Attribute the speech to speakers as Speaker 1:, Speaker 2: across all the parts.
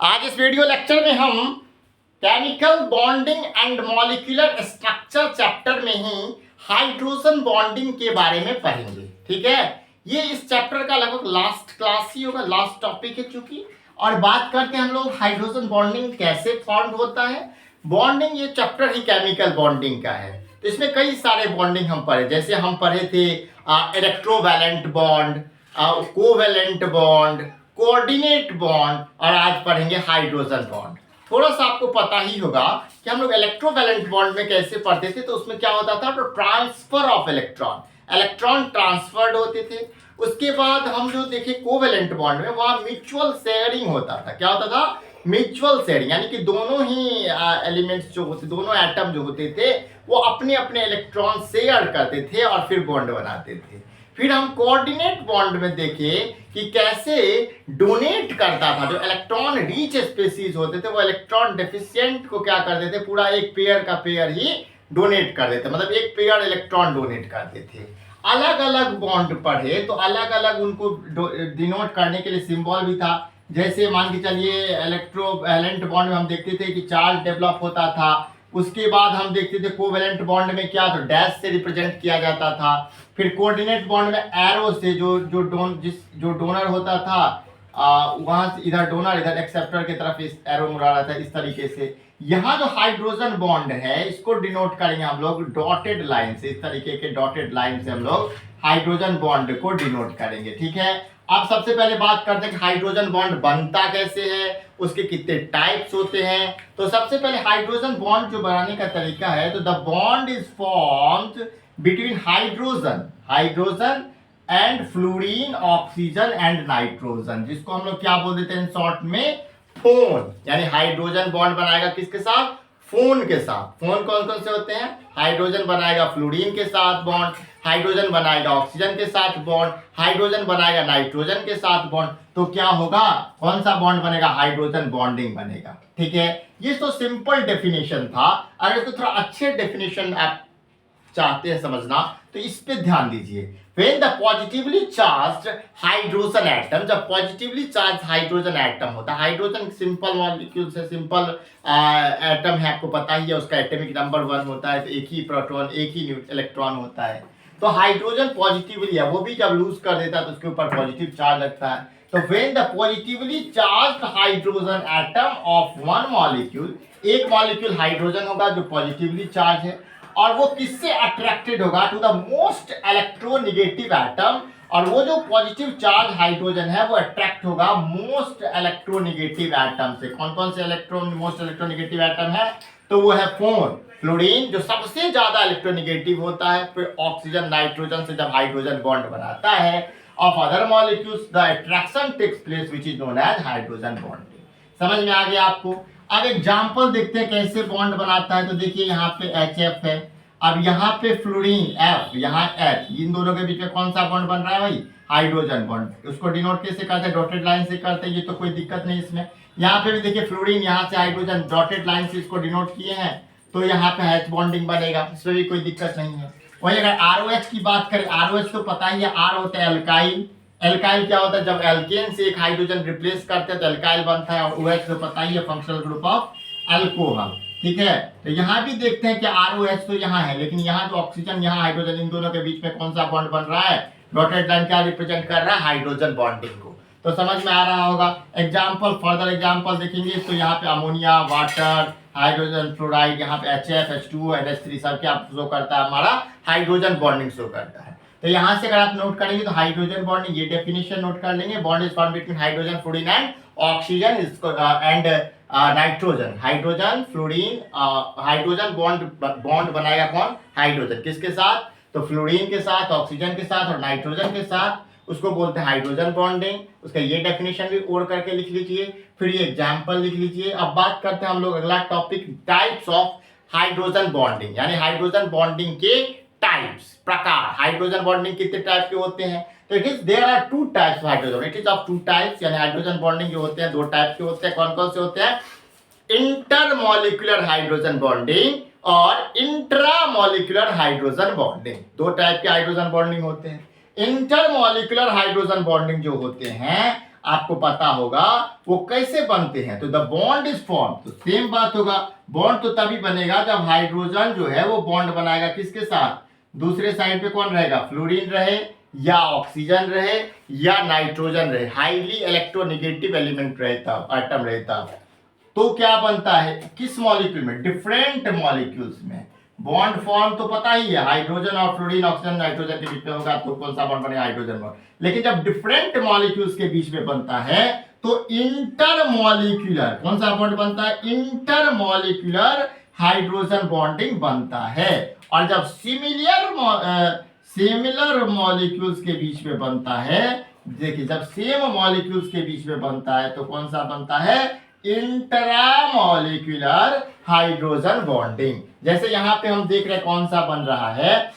Speaker 1: आज इस video lecture में हम chemical bonding and molecular structure chapter में ही हाइड्रोजन बॉन्डिंग के बारे में पढ़ेंगे। ठीक है, ये इस चैप्टर का लगभग लास्ट क्लास ही होगा, लास्ट टॉपिक है चूंकि। और बात करते हैं हम लोग हाइड्रोजन बॉन्डिंग कैसे फॉर्म होता है। बॉन्डिंग ये चैप्टर ही केमिकल बॉन्डिंग का है, तो इसमें कई सारे बॉन्डिंग हम पढ़े, जैसे हम पढ़े थे electrovalent bond, covalent bond, coordinate bond, और आज पढ़ेंगे हाइड्रोजन बॉन्ड। थोड़ा सा आपको पता ही होगा कि हम लोग इलेक्ट्रोवैलेंट बॉन्ड में कैसे पढ़ते थे, तो उसमें क्या होता था, तो transfer of electron, electron transferred होते थे। उसके बाद हम जो देखे कोवैलेंट बॉन्ड में, वहां म्यूचुअल शेयरिंग होता था। क्या होता था? म्यूचुअल शेयरिंग, यानी कि दोनों ही एलिमेंट्स जो होते, दोनों एटम जो होते थे, वो अपने अपने इलेक्ट्रॉन शेयर करते थे और फिर बॉन्ड बनाते थे। फिर हम कोऑर्डिनेट बॉन्ड में देखे कि कैसे डोनेट करता था, जो इलेक्ट्रॉन रिच स्पीशीज होते थे वो इलेक्ट्रॉन डेफिशिएंट को क्या करते थे, पूरा एक पेयर का पेयर ही डोनेट कर देते, मतलब एक पेयर इलेक्ट्रॉन डोनेट करते थे। अलग अलग बॉन्ड पढ़े तो अलग अलग उनको डिनोट करने के लिए सिंबल भी था। जैसे मान के चलिए इलेक्ट्रोवैलेंट बॉन्ड में हम देखते थे कि चार्ज डेवलप होता था। उसके बाद हम देखते थे कोवैलेंट बॉन्ड में क्या, तो डैश से रिप्रेजेंट किया जाता था। फिर कोऑर्डिनेट बॉन्ड में एरो से, जो डोनर होता था वहां से इधर डोनर, इधर एक्सेप्टर की तरफ इस एरो मुड़ा रहा था, इस तरीके से। यहाँ जो हाइड्रोजन बॉन्ड है इसको डिनोट करेंगे हम लोग डॉटेड लाइन से, इस तरीके के डॉटेड लाइन से हम लोग हाइड्रोजन बॉन्ड को डिनोट करेंगे। ठीक है, अब सबसे पहले बात करते हैं कि हाइड्रोजन बॉन्ड बनता कैसे है, उसके कितने टाइप्स होते हैं। तो सबसे पहले हाइड्रोजन बॉन्ड जो बनाने का तरीका है, तो the bond is formed between hydrogen and fluorine, oxygen and nitrogen, जिसको हम लोग क्या बोल देते हैं शॉर्ट में, फोन। यानी हाइड्रोजन बॉन्ड बनाएगा किसके साथ? फोन के साथ। फोन कौन कौन से होते हैं? हाइड्रोजन बनाएगा फ्लोरीन के साथ बॉन्ड, हाइड्रोजन बनाएगा ऑक्सीजन के साथ बॉन्ड, हाइड्रोजन बनाएगा नाइट्रोजन के साथ बॉन्ड। तो क्या होगा, कौन सा बॉन्ड बनेगा? हाइड्रोजन बॉन्डिंग बनेगा। ठीक है, ये तो सिंपल डेफिनेशन था। अगर इसको थोड़ा अच्छे डेफिनेशन आप चाहते हैं समझना तो इस पे ध्यान दीजिए। When the positively charged hydrogen atom, जब पॉजिटिवली चार्ज हाइड्रोजन एटम होता है, हाइड्रोजन सिंपल मॉलिक्यूल से सिंपल एटम है, आपको पता ही है, उसका एटॉमिक नंबर 1 होता है, तो एक ही प्रोटॉन एक ही इलेक्ट्रॉन होता है। तो हाइड्रोजन पॉजिटिवली है, वो भी जब लूज कर देता है तो उसके ऊपर पॉजिटिव चार्ज लगता है। तो when the positively charged hydrogen atom of one molecule, एक मॉलिक्यूल हाइड्रोजन होगा जो पॉजिटिवली चार्ज है, और वो किससे अट्रैक्टेड होगा? To the most electronegative atom. और वो जो पॉजिटिव चार्ज हाइड्रोजन है वो अट्रैक्ट होगा मोस्ट इलेक्ट्रोनेगेटिव एटम से। कौन कौन से मोस्ट इलेक्ट्रोनेगेटिव एटम है? तो वो है फ्लोरीन, जो सबसे ज्यादा इलेक्ट्रोनेगेटिव होता है। फिर ऑक्सीजन, नाइट्रोजन से जब हाइड्रोजन बॉन्ड बनाता है। Of other molecules the attraction takes place which is known as hydrogen bonding. समझ में आ गया आपको? अब एग्जाम्पल देखते हैं कैसे बॉन्ड बनाता है। तो देखिए यहाँ पे HF है, अब यहाँ पे फ्लोरीन F, यहाँ H, इन दोनों के बीच में कौन सा बॉन्ड बन रहा है भाई? Hydrogen bond. उसको डिनोट कैसे करते हैं? डॉटेड लाइन से करते हैं, ये तो कोई दिक्कत नहीं इसमें। यहाँ पे भी देखिए फ्लोरीन, यहाँ से हाइड्रोजन, डॉटेड लाइन से इसको डिनोट किए हैं, तो यहाँ पे H बॉन्डिंग बनेगा, इसमें भी कोई दिक्कत नहीं है। वही अगर ROH की बात करें, ROH तो पता ही है, R होता है एल्काइल। एल्काइल क्या होता है? जब एल्केन से एक हाइड्रोजन रिप्लेस करते हैं तो एल्काइल बनता है, और OH तो पता ही है, फंक्शनल ग्रुप ऑफ अल्कोहल। ठीक है, तो यहाँ भी देखते हैं कि ROH तो यहाँ है, लेकिन यहाँ जो ऑक्सीजन, यहाँ हाइड्रोजन, इन दोनों के बीच में कौन सा बॉन्ड बन रहा है? डॉटेड लाइन क्या रिप्रेजेंट कर रहा है? हाइड्रोजन बॉन्डिंग को। तो समझ में आ रहा होगा। एग्जाम्पल, फर्दर एग्जाम्पल देखेंगे तो यहाँ पे अमोनिया, वाटर, हाइड्रोजन फ्लोराइड, यहाँ पे HF, H2O, NH3 सब क्या शो करता है? हमारा हाइड्रोजन बॉन्डिंग शो करता है। तो यहाँ से अगर आप नोट करेंगे तो हाइड्रोजन बॉन्डिंग, ये डेफिनेशन नोट कर लेंगे। Bond is form between hydrogen, fluorine and oxygen and nitrogen. Hydrogen fluorine, hydrogen bond बनाएगा कौन? हाइड्रोजन। किसके साथ? तो फ्लोरीन के साथ, ऑक्सीजन के साथ और नाइट्रोजन के साथ। उसको बोलते हैं हाइड्रोजन बॉन्डिंग। उसका ये डेफिनेशन भी ओर करके लिख लीजिए, फिर ये एग्जाम्पल लिख लीजिए। अब बात करते हैं हम लोग अगला topic, types of hydrogen bonding, यानी हाइड्रोजन बॉन्डिंग के टाइप्स, प्रकार। हाइड्रोजन बॉन्डिंग कितने टाइप के होते हैं? तो it is there are 2 types of hydrogen, it is of 2 types, यानी हाइड्रोजन बॉन्डिंग जो होते हैं 2 टाइप के होते हैं। कौन कौन से होते हैं? इंटरमॉलिक्यूलर हाइड्रोजन बॉन्डिंग और इंट्रामॉलिक्यूलर हाइड्रोजन बॉन्डिंग। 2 टाइप के हाइड्रोजन बॉन्डिंग होते हैं। इंटरमॉलिक्यूलर हाइड्रोजन बॉन्डिंग जो होते हैं, आपको पता होगा वो कैसे बनते हैं। तो द बॉन्ड इज फॉर्म, तो सेम बात होगा, बॉन्ड तो तभी बनेगा जब हाइड्रोजन जो है वो बॉन्ड बनाएगा किसके साथ, दूसरे साइड पे कौन रहेगा, फ्लोरीन रहे या ऑक्सीजन रहे या नाइट्रोजन रहे, हाईली इलेक्ट्रोनेगेटिव एलिमेंट रहे तब, एटम रहे तब। तो क्या बनता है किस मॉलिक्यूल में, डिफरेंट मॉलिक्यूल्स में बॉन्ड फॉर्म तो पता ही है, हाइड्रोजन और फ्लोरीन ऑक्सीजन नाइट्रोजन के बीच में होगा तो कौन सा बॉन्ड बनेगा, हाइड्रोजन बॉन्ड। लेकिन जब डिफरेंट मॉलिक्यूल्स के बीच में बनता है तो इंटरमॉलिक्यूलर कौन सा बॉन्ड बनता है, इंटरमॉलिक्यूलर हाइड्रोजन बॉन्डिंग बनता है। और जब सिमिलर मॉलिक्यूल्स के बीच में बनता है, देखिए जब सेम मॉलिक्यूल्स के बीच में बनता है तो कौन सा बनता है, इंट्रामॉलिक्यूलर हाइड्रोजन बॉन्डिंग। जैसे यहाँ पे हम देख रहे हैं कौन सा बन रहा है,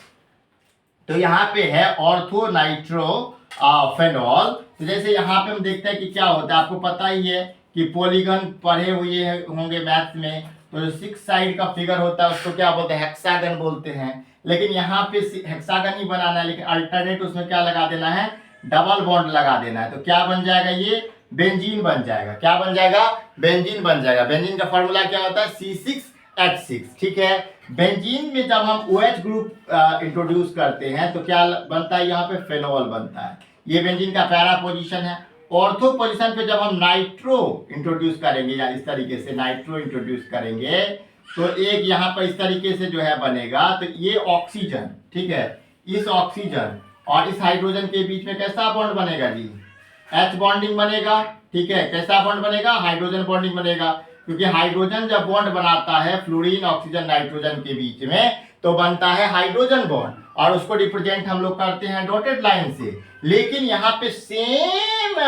Speaker 1: तो यहाँ पे है ऑर्थो नाइट्रो फेनॉल। तो जैसे यहाँ पे हम देखते हैं कि क्या होता है, आपको पता ही है कि पॉलीगन पढ़े हुए होंगे मैथ में, तो जो 6 साइड का फिगर होता है उसको क्या बोलते हैं, हेक्सागन बोलते हैं। लेकिन यहाँ पे हेक्सागन ही बनाना है, लेकिन अल्टरनेट उसमें क्या लगा देना है, डबल बॉन्ड लगा देना है। तो क्या बन जाएगा, ये बेंजीन बन जाएगा। क्या बन जाएगा, बेंजीन बन जाएगा। बेंजीन का फॉर्मूला क्या होता है, C6H6, ठीक है। बेंजीन में जब हम OH ग्रुप इंट्रोड्यूस करते हैं तो क्या बनता है, यहाँ पे फेनॉल बनता है। ये बेंजीन का पैरा पोजीशन है। ऑर्थो पोजीशन पे जब हम नाइट्रो इंट्रोड्यूस करेंगे या इस तरीके से नाइट्रो इंट्रोड्यूस करेंगे तो एक यहाँ पर इस तरीके से जो है बनेगा, तो ये ऑक्सीजन, ठीक है, इस ऑक्सीजन और इस हाइड्रोजन के बीच में कैसा बॉन्ड बनेगा जी, H बॉन्डिंग बनेगा, ठीक है। कैसा बॉन्ड बनेगा, हाइड्रोजन बॉन्डिंग बनेगा, क्योंकि हाइड्रोजन जब बॉन्ड बनाता है फ्लोरीन ऑक्सीजन नाइट्रोजन के बीच में तो बनता है हाइड्रोजन बॉन्ड, और उसको रिप्रेजेंट हम लोग करते हैं डॉटेड लाइन से। लेकिन यहाँ पे सेम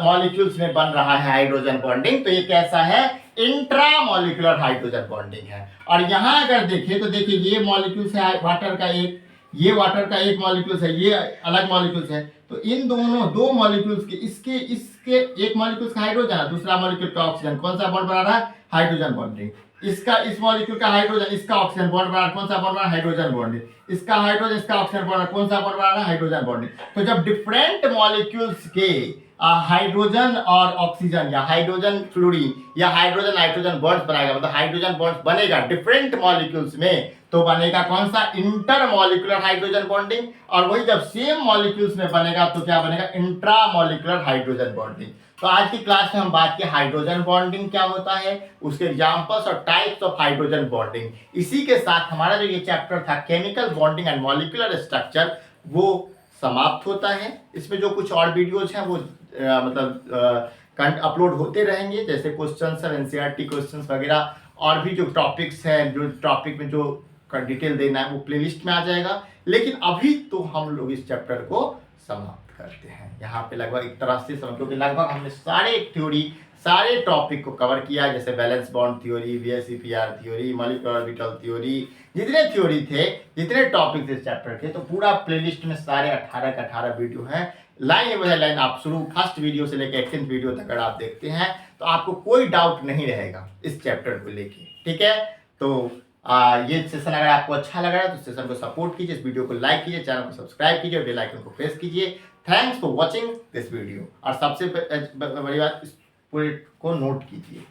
Speaker 1: मॉलिक्यूल्स में बन रहा है हाइड्रोजन बॉन्डिंग, तो ये कैसा है, इंट्रामॉलिक्यूलर हाइड्रोजन बॉन्डिंग है। और यहाँ अगर देखें तो देखिए ये मॉलिक्यूल्स है वाटर का एक, ये वाटर का एक मॉलिक्यूल्स है, ये अलग मॉलिक्यूल्स है। तो इन दोनों दो मॉलिक्यूल्स के इसके एक मॉलिक्यूल्स का हाइड्रोजन है, दूसरा मॉलिक्यूल का ऑक्सीजन, कौन सा बॉन्ड बना रहा है, हाइड्रोजन बॉन्डिंग। इसका इस मॉलिक्यूल का हाइड्रोजन, इसका ऑक्सीजन बॉन्ड बना, कौन सा बॉन्ड बना, हाइड्रोजन बॉन्डिंग। इसका हाइड्रोजन, इसका ऑक्सीजन बॉन्ड, कौन सा बॉन्ड बना, हाइड्रोजन बॉन्डिंग। तो जब डिफरेंट मॉलिक्यूल्स के हाइड्रोजन और ऑक्सीजन या हाइड्रोजन फ्लोरीन या हाइड्रोजन नाइट्रोजन बॉन्ड्स बनाएगा, मतलब हाइड्रोजन बॉन्ड्स बनेगा डिफरेंट मॉलिक्यूल्स में, तो बनेगा कौन सा, इंटरमॉलिक्यूलर हाइड्रोजन बॉन्डिंग। और वही जब सेम मॉलिक्यूल्स में बनेगा तो क्या बनेगा, इंट्रामॉलिक्यूलर हाइड्रोजन बॉन्डिंग। तो आज की क्लास में हम बात की हाइड्रोजन बॉन्डिंग क्या होता है, उसके एग्जांपल्स और टाइप्स ऑफ हाइड्रोजन बॉन्डिंग। इसी के साथ हमारा जो ये चैप्टर था chemical bonding and molecular structure वो समाप्त होता है। इसमें जो कुछ और वीडियोज हैं वो अपलोड होते रहेंगे, जैसे क्वेश्चंस और एनसीईआरटी क्वेश्चंस वगैरह, और भी जो टॉपिक्स हैं, जो टॉपिक में जो डिटेल देना है वो प्लेलिस्ट में आ जाएगा। लेकिन अभी तो हम लोग इस चैप्टर को समाप्त करते हैं यहाँ पे लगभग एक तरह से समझ, क्योंकि लगभग हमने सारे थ्योरी सारे टॉपिक को कवर किया, जैसे valence bond theory, VSEPR theory, molecular orbital theory, जितने थ्योरी थे, जितने टॉपिक थे इस चैप्टर के, तो पूरा प्लेलिस्ट में सारे 18 के 18 वीडियो हैं, लाइन बाय लाइन। आप शुरू फर्स्ट वीडियो से लेकर 18th वीडियो तक अगर आप देखते हैं तो आपको कोई डाउट नहीं रहेगा इस चैप्टर को लेके, ठीक है। तो ये सेशन अगर आपको अच्छा लगा है तो सेशन को सपोर्ट कीजिए, इस वीडियो को लाइक कीजिए, चैनल को सब्सक्राइब कीजिए, बेल आइकन को प्रेस कीजिए। Thanks for watching this video. और सबसे बड़ी बात, इस पूरे को नोट कीजिए।